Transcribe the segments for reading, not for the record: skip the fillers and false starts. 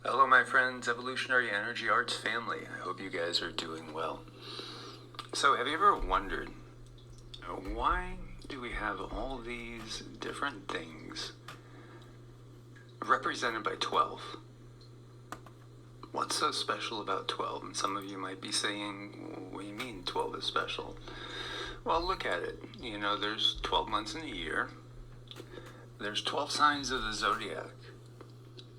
Hello, my friends, Evolutionary Energy Arts family. I hope you guys are doing well. So, have you ever wondered, why do we have all these different things represented by 12? What's so special about 12? And some of you might be saying, what do you mean 12 is special? Well, look at it. There's 12 months in a year. There's 12 signs of the zodiac.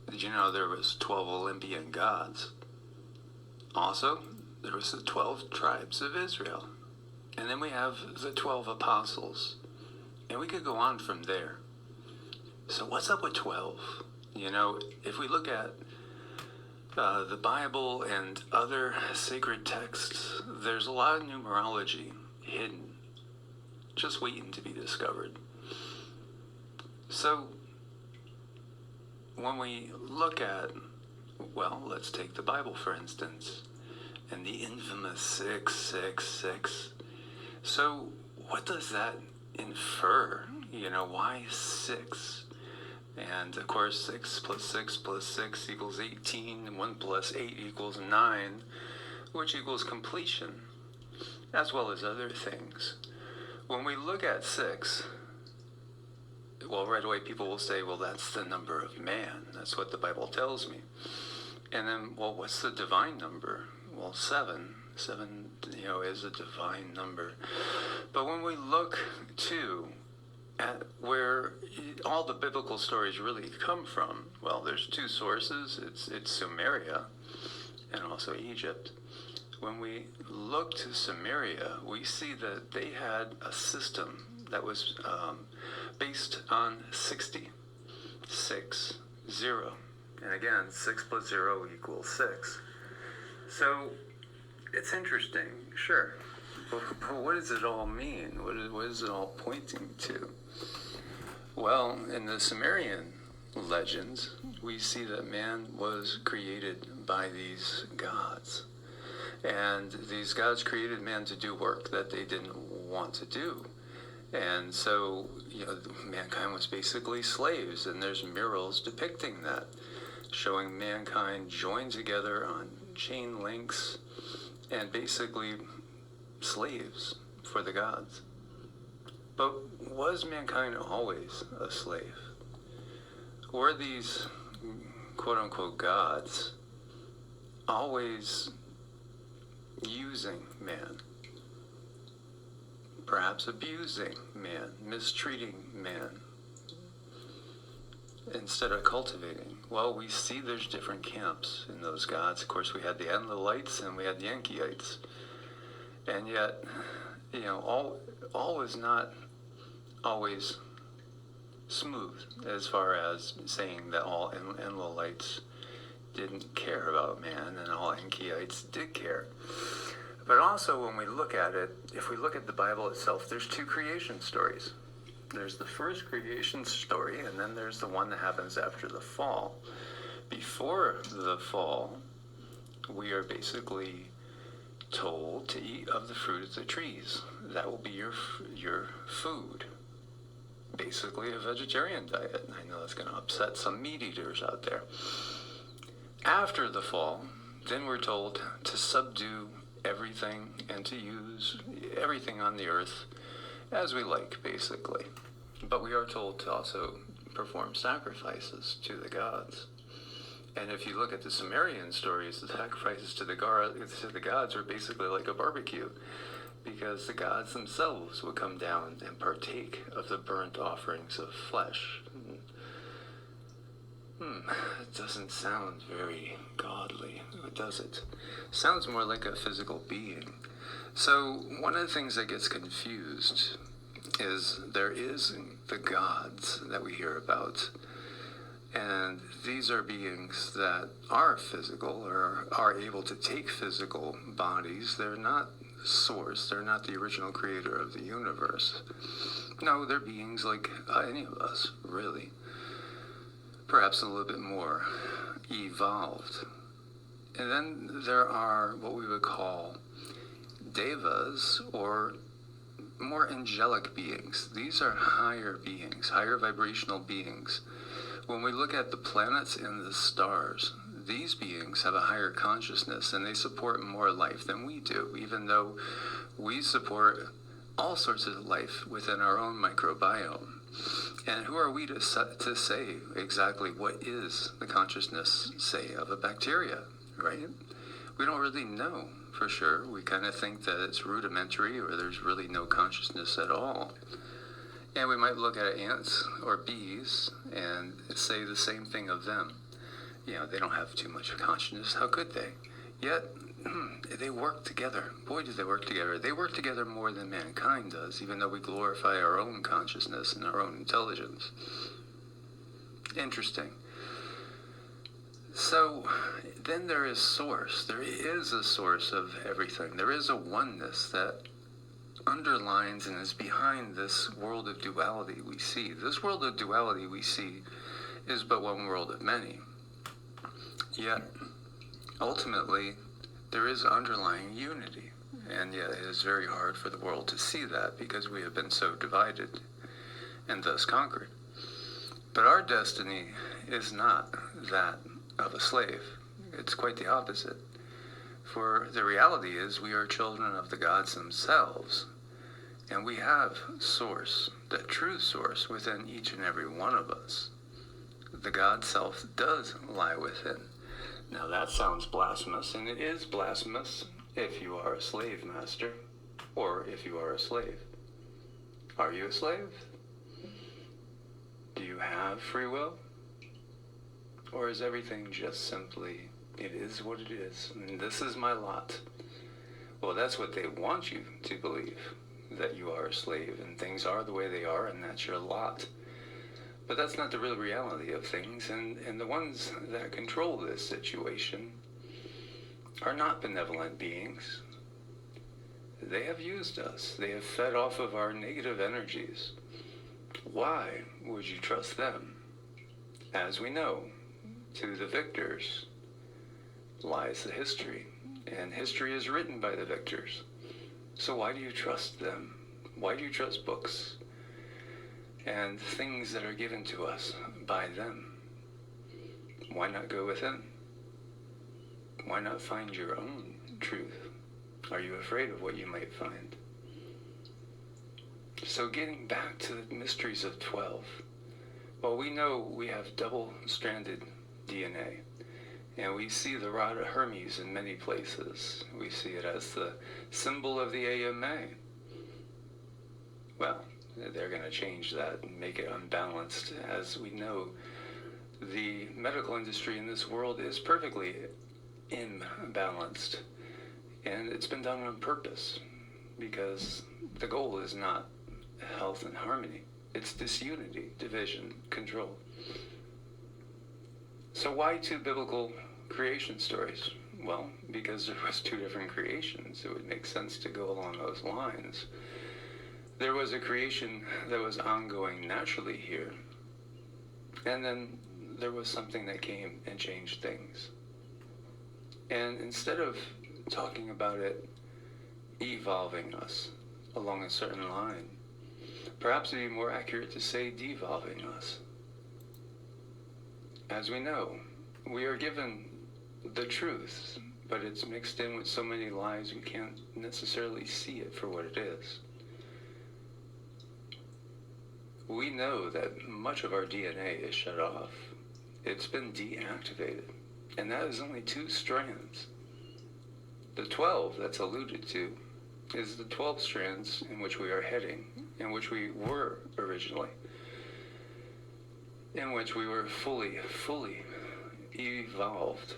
Did you know there was 12 Olympian gods? Also, there was the 12 tribes of Israel. And then we have the 12 apostles. And we could go on from there. So what's up with 12? If we look at the Bible and other sacred texts, there's a lot of numerology hidden, just waiting to be discovered. So when we look at, let's take the Bible for instance, and the infamous 666. So what does that infer? Why 6? And of course, 6 plus 6 plus 6 equals 18, and 1 plus 8 equals 9, which equals completion, as well as other things. When we look at 6, right away people will say, that's the number of man. That's what the Bible tells me. And then, what's the divine number? 7. 7, is a divine number. But when we look, too, at where all the biblical stories really come from, there's two sources. It's Sumeria and also Egypt. When we look to Sumeria, we see that they had a system that was based on 60. 6, 0. And again, 6 plus 0 equals 6. So it's interesting, sure. But what does it all mean? What is it all pointing to? Well, in the Sumerian legends, we see that man was created by these gods. And these gods created man to do work that they didn't want to do. And so, mankind was basically slaves, and there's murals depicting that, showing mankind joined together on chain links and basically slaves for the gods. But was mankind always a slave? Were these quote-unquote gods always using man? Perhaps abusing man, mistreating man, instead of cultivating? We see there's different camps in those gods. Of course, we had the Enlilites and we had the Enkyites. And yet, all is not always smooth as far as saying that all Enlilites didn't care about man and all Enkyites did care. But also, when we look at it, if we look at the Bible itself, there's two creation stories. There's the first creation story, and then there's the one that happens after the fall. Before the fall, we are basically told to eat of the fruit of the trees. That will be your food. Basically a vegetarian diet. I know that's going to upset some meat eaters out there. After the fall, then we're told to subdue everything and to use everything on the earth as we like, basically. But we are told to also perform sacrifices to the gods. And if you look at the Sumerian stories, the sacrifices to the gods were basically like a barbecue, because the gods themselves would come down and partake of the burnt offerings of flesh. It doesn't sound very godly, does it? Sounds more like a physical being. So one of the things that gets confused is there is the gods that we hear about. And these are beings that are physical or are able to take physical bodies. They're not source. They're not the original creator of the universe. No, they're beings like any of us, really. Perhaps a little bit more evolved. And then there are what we would call devas, or more angelic beings. These are higher beings, higher vibrational beings. When we look at the planets and the stars, these beings have a higher consciousness and they support more life than we do, even though we support all sorts of life within our own microbiome. And who are we to say exactly what is the consciousness, say, of a bacteria, right? We don't really know for sure. We kind of think that it's rudimentary or there's really no consciousness at all. And we might look at ants or bees and say the same thing of them. They don't have too much consciousness. How could they? Yet, they work together. Boy, do they work together. They work together more than mankind does, even though we glorify our own consciousness and our own intelligence. Interesting. So, then there is source. There is a source of everything. There is a oneness that underlines and is behind this world of duality we see. This world of duality we see is but one world of many. Yet, ultimately, there is underlying unity. And yet it is very hard for the world to see that because we have been so divided and thus conquered. But our destiny is not that of a slave. It's quite the opposite. For the reality is we are children of the gods themselves. And we have source, the true source, within each and every one of us. The God self does lie within. Now that sounds blasphemous, and it is blasphemous if you are a slave master, or if you are a slave. Are you a slave? Do you have free will? Or is everything just simply, it is what it is, and this is my lot? Well, that's what they want you to believe, that you are a slave, and things are the way they are, and that's your lot. But that's not the real reality of things, and the ones that control this situation are not benevolent beings. They have used us. They have fed off of our negative energies. Why would you trust them? As we know, to the victors lies the history, and history is written by the victors. So why do you trust them? Why do you trust books and things that are given to us by them? Why not go within? Why not find your own truth? Are you afraid of what you might find? So getting back to the mysteries of 12, well, we know we have double-stranded DNA, and we see the rod of Hermes in many places. We see it as the symbol of the AMA. Well, they're going to change that and make it unbalanced. As we know, the medical industry in this world is perfectly imbalanced, and it's been done on purpose because the goal is not health and harmony. It's disunity, division, control. So why two biblical creation stories? Well, because there was two different creations. It would make sense to go along those lines. There was a creation that was ongoing naturally here, and then there was something that came and changed things. And instead of talking about it evolving us along a certain line, perhaps it'd be more accurate to say devolving us. As we know, we are given the truth, but it's mixed in with so many lies we can't necessarily see it for what it is. We know that much of our DNA is shut off. It's been deactivated, and that is only 2 strands. The 12 that's alluded to is the 12 strands in which we are heading, in which we were originally, in which we were fully evolved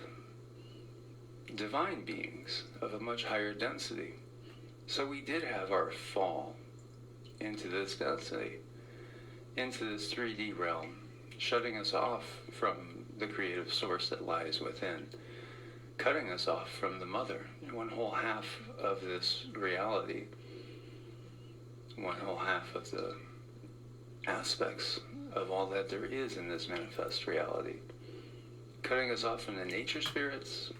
divine beings of a much higher density. So we did have our fall into this density, into this 3D realm, shutting us off from the creative source that lies within, cutting us off from the mother, one whole half of this reality, one whole half of the aspects of all that there is in this manifest reality, cutting us off from the nature spirits,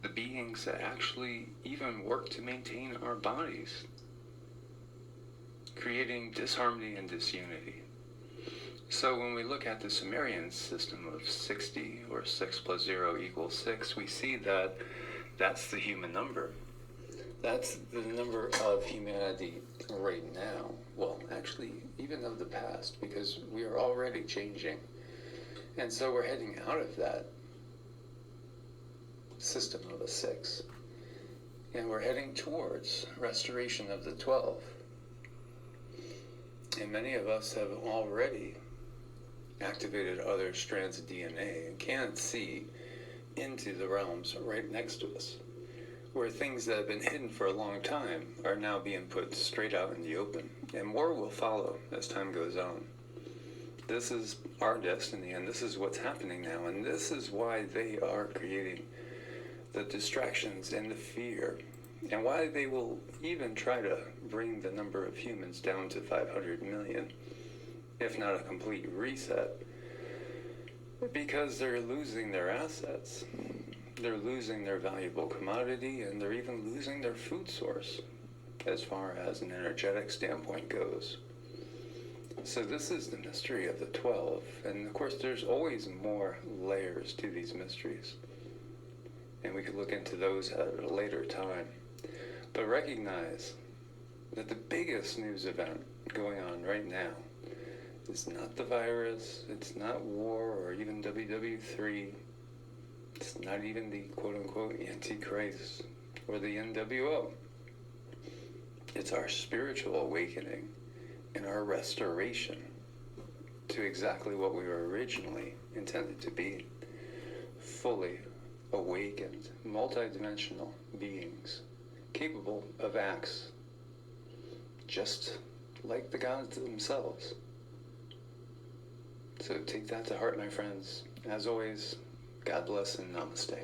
the beings that actually even work to maintain our bodies, creating disharmony and disunity. So when we look at the Sumerian system of 60, or 6 plus 0 equals 6, we see that that's the human number. That's the number of humanity right now. Well, actually, even of the past, because we are already changing. And so we're heading out of that system of a 6. And we're heading towards restoration of the 12. And many of us have already activated other strands of DNA and can see into the realms right next to us, where things that have been hidden for a long time are now being put straight out in the open. And more will follow as time goes on. This is our destiny, and this is what's happening now, and this is why they are creating the distractions and the fear, and why they will even try to bring the number of humans down to 500 million, if not a complete reset, because they're losing their assets. They're losing their valuable commodity, and they're even losing their food source as far as an energetic standpoint goes. So this is the mystery of the 12, and of course there's always more layers to these mysteries, and we could look into those at a later time. But recognize that the biggest news event going on right now is not the virus, it's not war or even WW3, it's not even the quote-unquote Antichrist or the NWO. It's our spiritual awakening and our restoration to exactly what we were originally intended to be. Fully awakened, multidimensional beings, capable of acts just like the gods themselves. So take that to heart, my friends. As always, God bless and namaste.